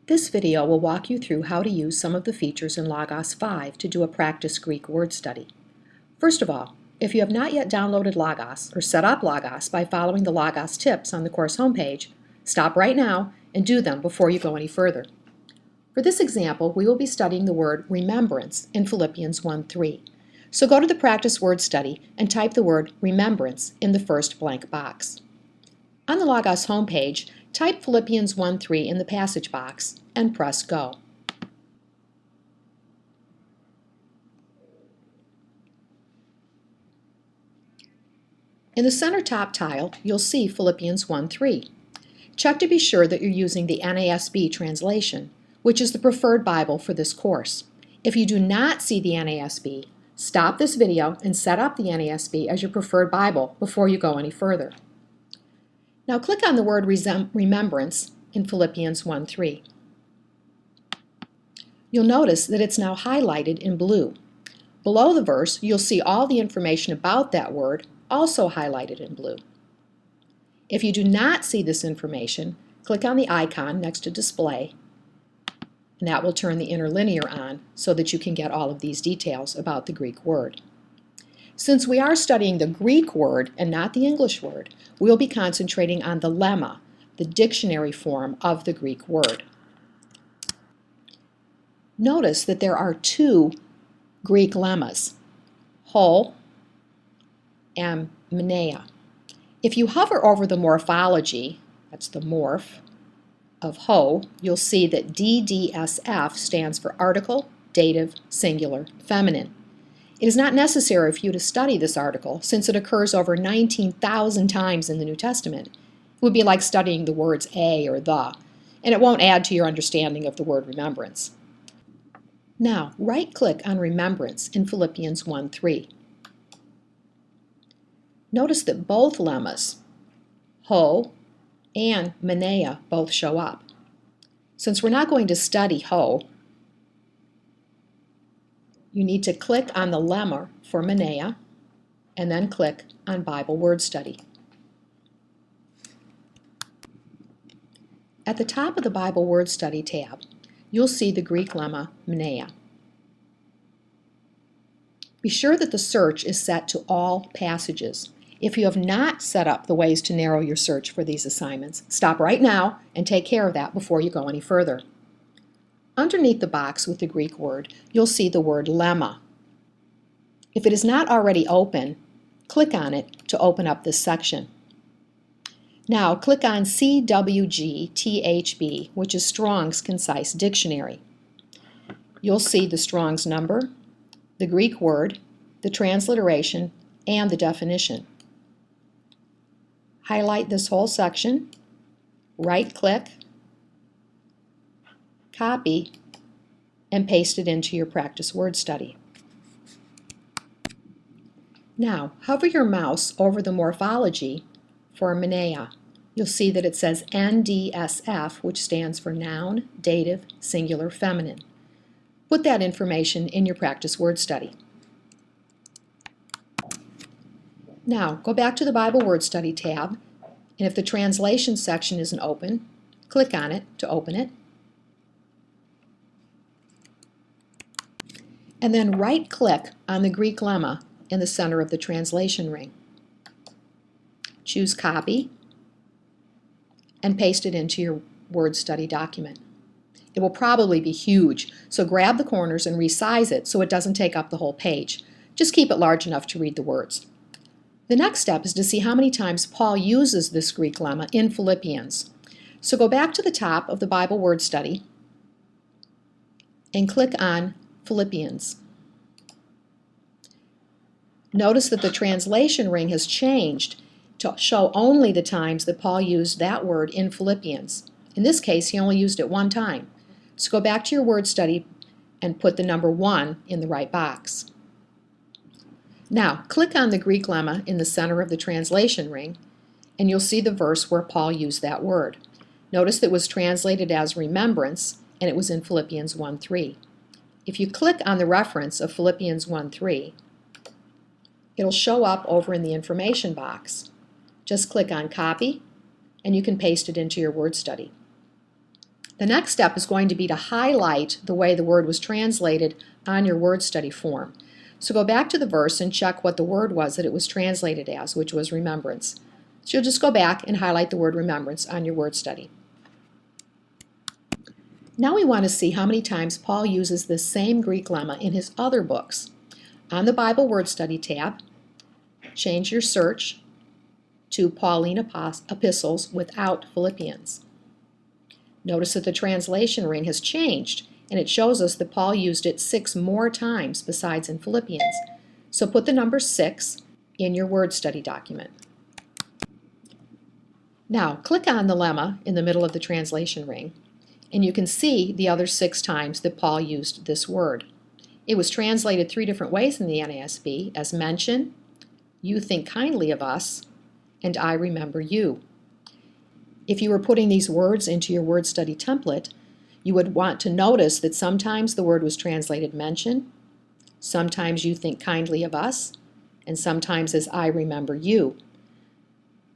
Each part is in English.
This video will walk you through how to use some of the features in Logos 5 to do a practice Greek word study. First of all, if you have not yet downloaded Logos or set up Logos by following the Logos tips on the course homepage, stop right now and do them before you go any further. For this example, we will be studying the word remembrance in Philippians 1:3. So go to the practice word study and type the word remembrance in the first blank box. On the Logos homepage, type Philippians 1:3 in the passage box and press Go. In the center top tile, you'll see Philippians 1:3. Check to be sure that you're using the NASB translation, which is the preferred Bible for this course. If you do not see the NASB, stop this video and set up the NASB as your preferred Bible before you go any further. Now click on the word remembrance in Philippians 1:3. You'll notice that it's now highlighted in blue. Below the verse, you'll see all the information about that word also highlighted in blue. If you do not see this information, click on the icon next to Display, and that will turn the interlinear on so that you can get all of these details about the Greek word. Since we are studying the Greek word and not the English word, we'll be concentrating on the lemma, the dictionary form of the Greek word. Notice that there are two Greek lemmas, ho and mneia. If you hover over the morphology, that's the morph, of ho, you'll see that DDSF stands for article, dative, singular, feminine. It is not necessary for you to study this article since it occurs over 19,000 times in the New Testament. It would be like studying the words a or the, and it won't add to your understanding of the word remembrance. Now, right-click on remembrance in Philippians 1:3. Notice that both lemmas, ho and mneia, both show up. Since we're not going to study ho, you need to click on the lemma for mneia and then click on Bible Word Study. At the top of the Bible Word Study tab, you'll see the Greek lemma mneia. Be sure that the search is set to all passages. If you have not set up the ways to narrow your search for these assignments, stop right now and take care of that before you go any further. Underneath the box with the Greek word, you'll see the word lemma. If it is not already open, click on it to open up this section. Now click on CWG-THB, which is Strong's Concise Dictionary. You'll see the Strong's number, the Greek word, the transliteration, and the definition. Highlight this whole section, right-click, copy, and paste it into your practice word study. Now, hover your mouse over the morphology for mneia. You'll see that it says NDSF, which stands for noun, dative, singular, feminine. Put that information in your practice word study. Now, go back to the Bible Word Study tab, and if the translation section isn't open, click on it to open it. And then right-click on the Greek lemma in the center of the translation ring. Choose Copy and paste it into your Word Study document. It will probably be huge, so grab the corners and resize it so it doesn't take up the whole page. Just keep it large enough to read the words. The next step is to see how many times Paul uses this Greek lemma in Philippians. So go back to the top of the Bible Word Study and click on Philippians. Notice that the translation ring has changed to show only the times that Paul used that word in Philippians. In this case, he only used it one time. So go back to your word study and put the number 1 in the right box. Now, click on the Greek lemma in the center of the translation ring, and you'll see the verse where Paul used that word. Notice that it was translated as remembrance, and it was in Philippians 1:3. If you click on the reference of Philippians 1:3, it'll show up over in the information box. Just click on Copy, and you can paste it into your word study. The next step is going to be to highlight the way the word was translated on your word study form. So go back to the verse and check what the word was that it was translated as, which was remembrance. So you'll just go back and highlight the word remembrance on your word study. Now we want to see how many times Paul uses this same Greek lemma in his other books. On the Bible Word Study tab, change your search to Pauline epistles without Philippians. Notice that the translation ring has changed, and it shows us that Paul used it 6 more times besides in Philippians. So put the number 6 in your word study document. Now click on the lemma in the middle of the translation ring, and you can see the other 6 times that Paul used this word. It was translated 3 different ways in the NASB as mention, you think kindly of us, and I remember you. If you were putting these words into your word study template, you would want to notice that sometimes the word was translated mention, sometimes you think kindly of us, and sometimes as I remember you.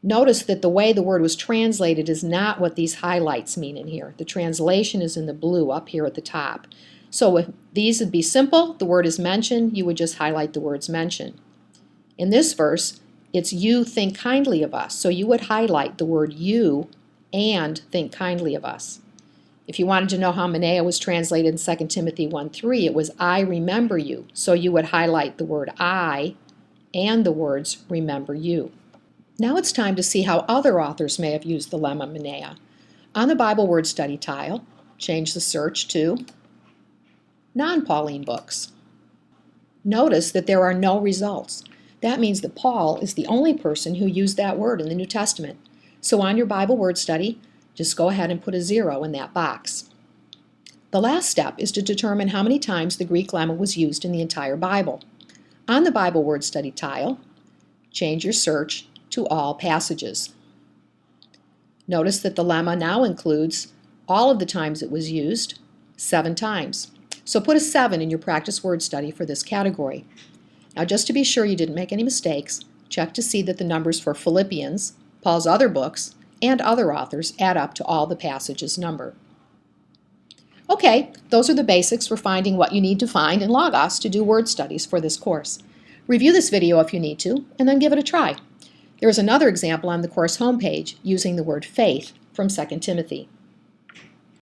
Notice that the way the word was translated is not what these highlights mean in here. The translation is in the blue up here at the top. So if these would be simple, the word is mention, you would just highlight the words mention. In this verse, it's you think kindly of us, so you would highlight the word you and think kindly of us. If you wanted to know how Menea was translated in 2 Timothy 1:3, it was I remember you, so you would highlight the word I and the words remember you. Now it's time to see how other authors may have used the lemma Menea. On the Bible Word Study tile, change the search to non-Pauline books. Notice that there are no results. That means that Paul is the only person who used that word in the New Testament. So on your Bible Word Study, just go ahead and put a 0 in that box. The last step is to determine how many times the Greek lemma was used in the entire Bible. On the Bible Word Study tile, change your search to all passages. Notice that the lemma now includes all of the times it was used, 7 times. So put a 7 in your practice word study for this category. Now just to be sure you didn't make any mistakes, check to see that the numbers for Philippians, Paul's other books, and other authors add up to all the passages number. Okay, those are the basics for finding what you need to find in Logos to do word studies for this course. Review this video if you need to, and then give it a try. There is another example on the course homepage using the word faith from 2 Timothy.